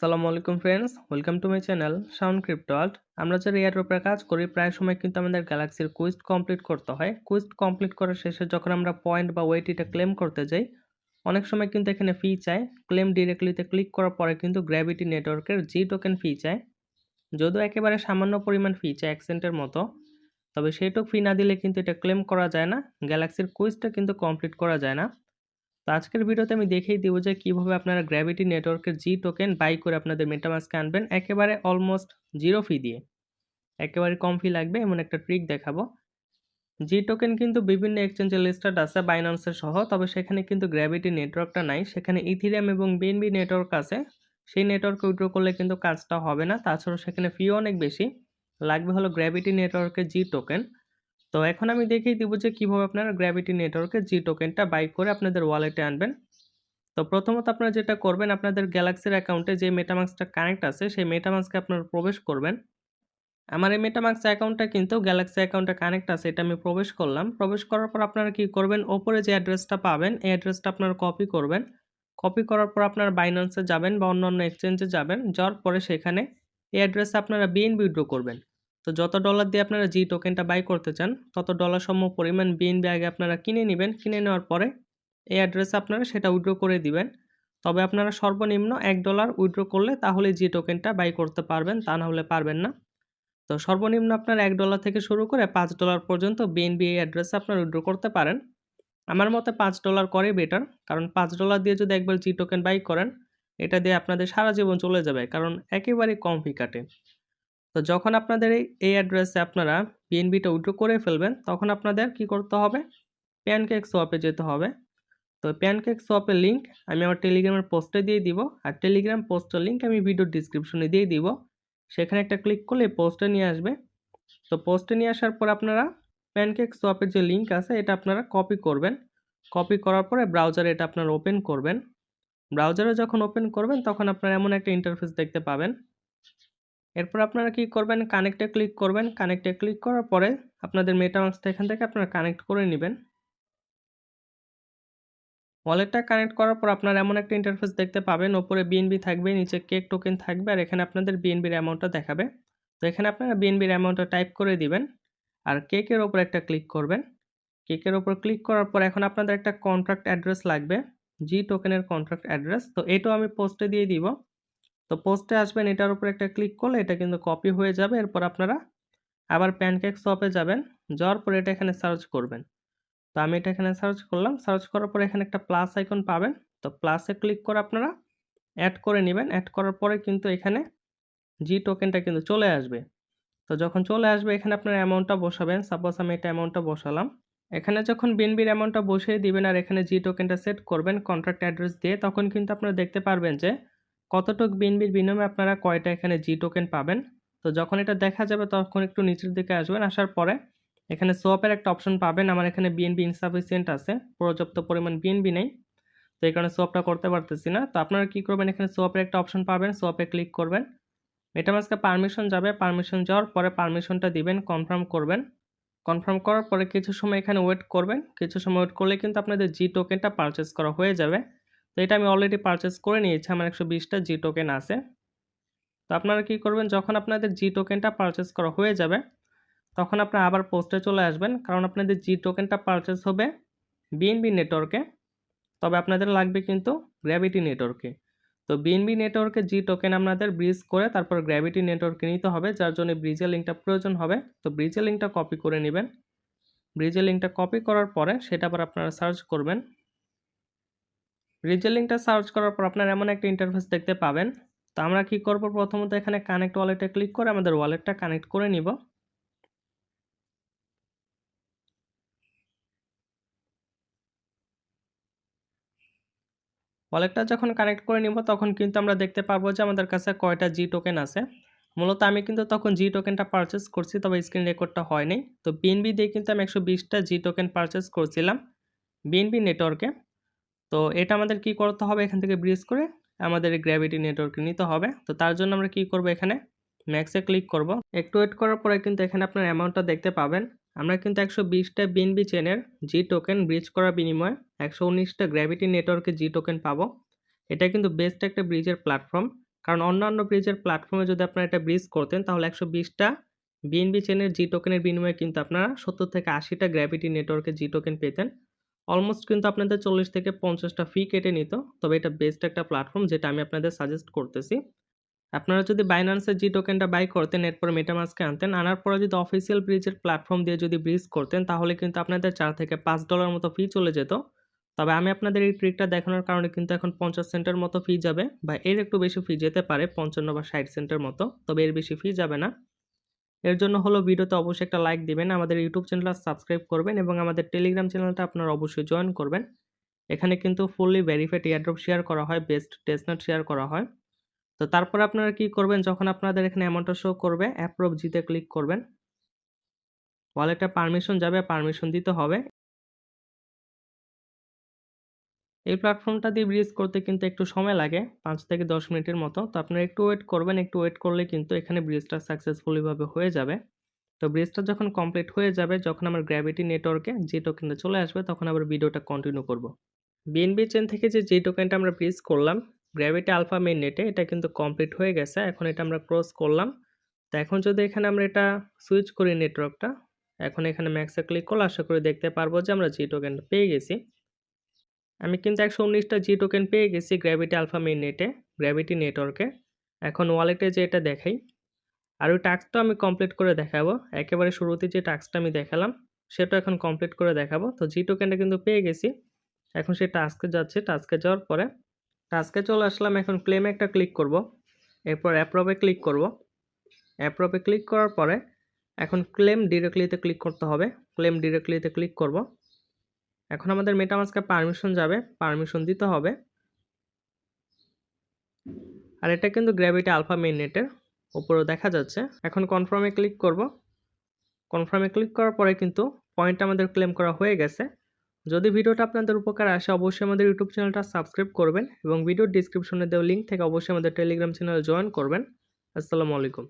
আসসালামু আলাইকুম friends, welcome to my channel sound crypto world. আমরা যারা এয়ারড্রপের কাজ করি প্রায় সময় কিন্তু আমাদের গ্যালাক্সির কুইজ কমপ্লিট করতে হয়। কুইজ কমপ্লিট করার শেষে যখন আমরা পয়েন্ট বা ওয়েট এটা ক্লেম করতে যাই, অনেক সময় কিন্তু এখানে ফি চায়। ক্লেম ডিরেক্টলিতে ক্লিক করার পরে কিন্তু গ্র্যাভিটি নেটওয়ার্কের জি টোকেন ফি চায়। যদিও একেবারে সামান্য পরিমাণ ফি চায় 1 সেন্টের মতো, তবে সেইটুক ফি না দিলে কিন্তু এটা ক্লেম করা যায় না। গ্যালাক্সির কুইজটা কিন্তু কমপ্লিট করা যায় না। তো আজকের ভিডিওতে আমি দেখিয়ে দিব যে কিভাবে আপনারা গ্র্যাভিটি নেটওয়ার্কের জি টোকেন বাই করে আপনাদের মেটামাস্কে আনবেন একেবারে অলমোস্ট জিরো ফি দিয়ে। একেবারে কম ফি লাগবে এমন একটা ট্রিক দেখাবো। জি টোকেন কিন্তু বিভিন্ন এক্সচেঞ্জে লিস্টেড আছে বাইন্যান্সের সহ, তবে সেখানে কিন্তু গ্র্যাভিটি নেটওয়ার্কটা নাই। সেখানে ইথিরিয়াম এবং বিএনবি নেটওয়ার্ক আছে। সেই নেটওয়ার্কে উইথড্র করলে কিন্তু কাজটা হবে না। তাছাড়াও সেখানে ফিও অনেক বেশি। লাগবে হলো গ্র্যাভিটি নেটওয়ার্কের জি টোকেন। তো এখন আমি দেখিয়ে দিব যে কিভাবে আপনারা গ্র্যাভিটি নেটওয়ার্কের জি টোকেনটা বাই করে আপনাদের ওয়ালেটে আনবেন। তো প্রথমত আপনারা যেটা করবেন, আপনাদের গ্যালাক্সির অ্যাকাউন্টে যে মেটামাস্কটা কানেক্ট আছে সেই মেটামাস্কে আপনারা প্রবেশ করবেন। আমার এই মেটামাস্ক অ্যাকাউন্টটা কিন্তু গ্যালাক্সি অ্যাকাউন্টে কানেক্ট আছে, এটা আমি প্রবেশ করলাম। প্রবেশ করার পর আপনারা কি করবেন, ওপরে যে অ্যাড্রেসটা পাবেন এই অ্যাড্রেসটা আপনারা কপি করবেন। কপি করার পর আপনারা বাইন্যান্সে যাবেন বা অন্যান্য এক্সচেঞ্জে যাবেন। যাওয়ার পরে সেখানে এই অ্যাড্রেসে আপনারা বিএনবি উইথড্র করবেন। তো যত ডলার দিয়ে আপনারা জি টোকেনটা বাই করতে চান তত ডলার সম পরিমাণ বিএনবি আগে আপনারা কিনে নেবেন। কিনে নেওয়ার পরে এই অ্যাড্রেসে আপনারা সেটা উইথড্র করে দিবেন। তবে আপনারা সর্বনিম্ন $1 উইথড্র করলে তাহলে জি টোকেনটা বাই করতে পারবেন, তা না হলে পারবেন না। তো সর্বনিম্ন আপনার $1 থেকে শুরু করে $5 পর্যন্ত বিএনবি এই অ্যাড্রেসে আপনারা উইথড্র করতে পারেন। আমার মতে $5 করাই বেটার, কারণ $5 দিয়ে যদি একবার জি টোকেন বাই করেন, এটা দিয়ে আপনাদের সারা জীবন চলে যাবে, কারণ একেবারেই কম ফি কাটে। তো যখন আপনাদের এই অ্যাড্রেসে আপনারা বিএনবিটা উইথড্র করে ফেলবেন, তখন আপনাদের কি করতে হবে, প্যানকেক সোয়াপে যেতে হবে। তো প্যানকেক সোয়াপের লিঙ্ক আমি আমার টেলিগ্রামের পোস্টে দিয়ে দিব, আর টেলিগ্রাম পোস্টের লিঙ্ক আমি ভিডিওর ডিসক্রিপশনে দিয়ে দিব। সেখানে একটা ক্লিক করলে পোস্টে নিয়ে আসবে। তো পোস্টে নিয়ে আসার পর আপনারা প্যানকেক সোয়াপের যে লিঙ্ক আছে এটা আপনারা কপি করবেন। কপি করার পরে ব্রাউজারে এটা আপনারা ওপেন করবেন। ব্রাউজারে যখন ওপেন করবেন তখন আপনারা এমন একটা ইন্টারফেস দেখতে পাবেন। এরপর আপনারা কি করবেন, কানেক্টে ক্লিক করবেন। কানেক্টে ক্লিক করার পরে আপনাদের মেটামাস্কটা এখান থেকে আপনারা কানেক্ট করে নেবেন। ওয়ালেটটা কানেক্ট করার পর আপনারা এমন একটা ইন্টারফেস দেখতে পাবেন। ওপরে বিএনবি থাকবে, নিচে কেক টোকেন থাকবে, আর এখানে আপনাদের বিএনবির অ্যামাউন্টটা দেখাবে। তো এখানে আপনারা বিএনবির অ্যামাউন্টটা টাইপ করে দিবেন, আর কেকের ওপর একটা ক্লিক করবেন। কেকের ওপর ক্লিক করার পর এখন আপনাদের একটা কন্ট্রাক্ট অ্যাড্রেস লাগবে, জি টোকেনের কন্ট্রাক্ট অ্যাড্রেস। তো এটাও আমি পোস্টে দিয়ে দিব। তো পোস্টে আসবেন, এটার উপর একটা ক্লিক করলে এটা কিন্তু কপি হয়ে যাবে। এরপর আপনারা আবার প্যানকেক শপে যাবেন। যাওয়ার পর এটা এখানে সার্চ করবেন। তো আমি এটা এখানে সার্চ করলাম। সার্চ করার পরে এখানে একটা প্লাস আইকন পাবেন। তো প্লাসে ক্লিক করে আপনারা অ্যাড করে নেবেন। অ্যাড করার পরে কিন্তু এখানে জি টোকেনটা কিন্তু চলে আসবে। তো যখন চলে আসবে এখানে আপনার অ্যামাউন্টটা বসাবেন। সাপোজ আমি এটা অ্যামাউন্টটা বসালাম। এখানে যখন বিএনবির অ্যামাউন্টটা বসিয়ে দিবেন আর এখানে জি টোকেনটা সেট করবেন কন্ট্রাক্ট অ্যাড্রেস দিয়ে, তখন কিন্তু আপনারা দেখতে পারবেন যে কতটুক বিএনবির বিনিময়ে আপনারা কয়টা এখানে জি টোকেন পাবেন। তো যখন এটা দেখা যাবে তখন একটু নিচের দিকে আসবেন। আসার পরে এখানে সোয়াপের একটা অপশন পাবেন। আমার এখানে বিএনবি ইনসাফিসিয়েন্ট আছে, পর্যাপ্ত পরিমাণ বিএনবি নেই, তো এই কারণে সোয়াপটা করতে পারতেছি না। তো আপনারা কি করবেন, এখানে সোয়াপের একটা অপশন পাবেন, সোয়াপে ক্লিক করবেন। মেটামাস্কে পারমিশন যাবে, পারমিশন যাওয়ার পরে পারমিশনটা দিবেন, কনফার্ম করবেন। কনফার্ম করার পরে কিছু সময় এখানে ওয়েট করবেন। কিছু সময় ওয়েট করলে কিন্তু আপনাদের জি টোকেনটা পারচেস করা হয়ে যাবে। তো এটা আমি অলরেডি পারচেস করে নিয়েছি, আমার 120টা জি টোকেন আছে। তো আপনারা কি করবেন, যখন আপনাদের জি টোকেনটা পারচেস করা হয়ে যাবে তখন আপনারা আবার পোস্টে চলে আসবেন, কারণ আপনাদের জি টোকেনটা পারচেস হবে বিএনবি নেটওয়ার্কে, তবে আপনাদের লাগবে কিন্তু গ্র্যাভিটি নেটওয়ার্কে। তো বিএনবি নেটওয়ার্কে জি টোকেন আপনাদের ব্রিজ করে তারপর গ্র্যাভিটি নেটওয়ার্কে নিতে হবে, যার জন্য ব্রিজের লিঙ্কটা প্রয়োজন হবে। তো ব্রিজের লিঙ্কটা কপি করে নেবেন। ব্রিজের লিঙ্কটা কপি করার পরে সেটা আবার আপনারা সার্চ করবেন। ব্রিজের লিঙ্কটা সার্চ করার পর আপনারা এমন একটা ইন্টারফেস দেখতে পাবেন। তো আমরা কি করব, প্রথমত এখানে কানেক্ট ওয়ালেটে ক্লিক করে আমাদের ওয়ালেটটা কানেক্ট করে নিব। ওয়ালেটটা যখন কানেক্ট করে নিব তখন কিন্তু আমরা দেখতে পারবো যে আমাদের কাছে কয়টা জি টোকেন আছে। মূলত আমি কিন্তু তখন জি টোকেনটা পারচেস করছি, তবে স্ক্রিন রেকর্ডটা হয়নি। তো বিএনবি দিয়ে কিন্তু আমি 120টা জি টোকেন পারচেস করছিলাম বিএনবি নেটওয়ার্কে। তো এটা আমাদের কি করতে হবে, এখান থেকে ব্রিজ করে আমাদের গ্র্যাভিটি নেটওয়ার্কে নিতে হবে। তো তার জন্য আমরা কি করব, এখানে ম্যাক্সে ক্লিক করব। একটু ওয়েট করার পরে কিন্তু এখানে আপনার অ্যামাউন্টটা দেখতে পাবেন। আমরা কিন্তু 120টা বিএনবি চেনের জি টোকেন ব্রিজ করার বিনিময়ে 119টা গ্র্যাভিটি নেটওয়ার্কে জি টোকেন পাবো। এটা কিন্তু বেস্ট একটা ব্রিজের প্ল্যাটফর্ম। কারণ অন্যান্য ব্রিজের প্ল্যাটফর্মে যদি আপনারা এটা ব্রিজ করতেন তাহলে 120টা বিএনবি চেনের জি টোকেনের বিনিময়ে কিন্তু আপনারা 70 থেকে 80টা গ্র্যাভিটি নেটওয়ার্কের জি টোকেন পেতেন। অলমোস্ট কিন্তু আপনাদের 40 থেকে 50টা ফি কেটে নিত। তবে এটা বেস্ট একটা প্ল্যাটফর্ম যেটা আমি আপনাদের সাজেস্ট করতেছি। আপনারা যদি Binance-এর জি টোকেনটা বাই করতেন এরপর MetaMask-এ আনতেন, আনার পরে যদি অফিসিয়াল ব্রিজের প্ল্যাটফর্ম দিয়ে যদি ব্রিজ করতেন তাহলে কিন্তু আপনাদের 4 থেকে $5 মতো ফি চলে যেত। তবে আমি আপনাদের এই ট্রিকটা দেখানোর কারণে কিন্তু এখন 50 সেন্টের মতো ফি যাবে বা এর একটু বেশি ফি যেতে পারে 55 বা 60 সেন্টের মতো। তবে এর বেশি ফি যাবে না। এর জন্য হলো ভিডিওতে অবশ্যই একটা লাইক দিবেন, আমাদের ইউটিউব চ্যানেলটা সাবস্ক্রাইব করবেন এবং আমাদের টেলিগ্রাম চ্যানেলটা আপনারা অবশ্যই জয়েন করবেন। এখানে কিন্তু ফুললি ভেরিফাইড এয়ারড্রপ শেয়ার করা হয়, বেস্ট টেস্টনেট শেয়ার করা হয়। তো তারপরে আপনারা কি করবেন, যখন আপনাদের এখানে অ্যামাউন্টটা শো করবে অ্যাপ্রুভ জিতে ক্লিক করবেন। ওয়ালেটে পারমিশন যাবে, পারমিশন দিতে হবে। এই প্ল্যাটফর্মটা দিয়ে ব্রিজ করতে কিন্তু একটু সময় লাগে 5 থেকে 10 মিনিটের মতো। তো আপনারা একটু ওয়েট করবেন, একটু ওয়েট করলে কিন্তু এখানে ব্রিজটা সাকসেসফুলি ভাবে হয়ে যাবে। তো ব্রিজটা যখন কমপ্লিট হয়ে যাবে, যখন আমার গ্র্যাভিটি নেটওয়ার্কে যে টোকেনটা চলে আসবে তখন আবার ভিডিওটা কন্টিনিউ করব। বিএনবি চেইন থেকে যে টোকেনটা আমরা ব্রিজ করলাম গ্র্যাভিটি আলফা মেইন নেটে, এটা কিন্তু কমপ্লিট হয়ে গেছে। এখন এটা আমরা ক্রস করলাম। তো এখন যদি এখানে আমরা এটা সুইচ করি নেটওয়ার্কটা, এখন এখানে ম্যাক্সে ক্লিক করলে আশা করি দেখতে পারবো যে আমরা জি টোকেনটা পেয়ে গেছি। আমি কিন্তু 119টা জি টোকেন পেয়ে গেছি গ্র্যাভিটি আলফা মেইন নেটে, গ্র্যাভিটি নেটওয়ার্কে। এখন ওয়ালেটে যে এটা দেখাই, আর ওই টাস্কটা আমি কমপ্লিট করে দেখাবো। একেবারে শুরুতে যে টাস্কটা আমি দেখালাম সেটা এখন কমপ্লিট করে দেখাবো। তো জি টোকেনটা কিন্তু পেয়ে গেছি। এখন সেই টাস্কে যাচ্ছে, টাস্কে যাওয়ার পরে টাস্কে চলে আসলাম। এখন ক্লেমে একটা ক্লিক করব, এরপর অ্যাপ্রুভে ক্লিক করব। অ্যাপ্রুভে ক্লিক করার পরে এখন ক্লেম ডিরেক্টলিতে ক্লিক করতে হবে। ক্লেম ডিরেক্টলিতে ক্লিক করব। এখন আমাদের মেটামাস্কে পারমিশন যাবে, পারমিশন দিতে হবে। আর এটা কিন্তু গ্র্যাভিটি আলফা মেইন নেটের উপরেও দেখা যাচ্ছে। এখন কনফার্মে ক্লিক করব। কনফার্মে ক্লিক করার পরে কিন্তু পয়েন্ট আমাদের ক্লেম করা হয়ে গেছে। যদি ভিডিওটা আপনাদের উপকারে আসে অবশ্যই আমাদের ইউটিউব চ্যানেলটা সাবস্ক্রাইব করবেন এবং ভিডিওর ডিসক্রিপশনে দেওয়া লিঙ্ক থেকে অবশ্যই আমাদের টেলিগ্রাম চ্যানেলে জয়েন করবেন। আসসালামু আলাইকুম।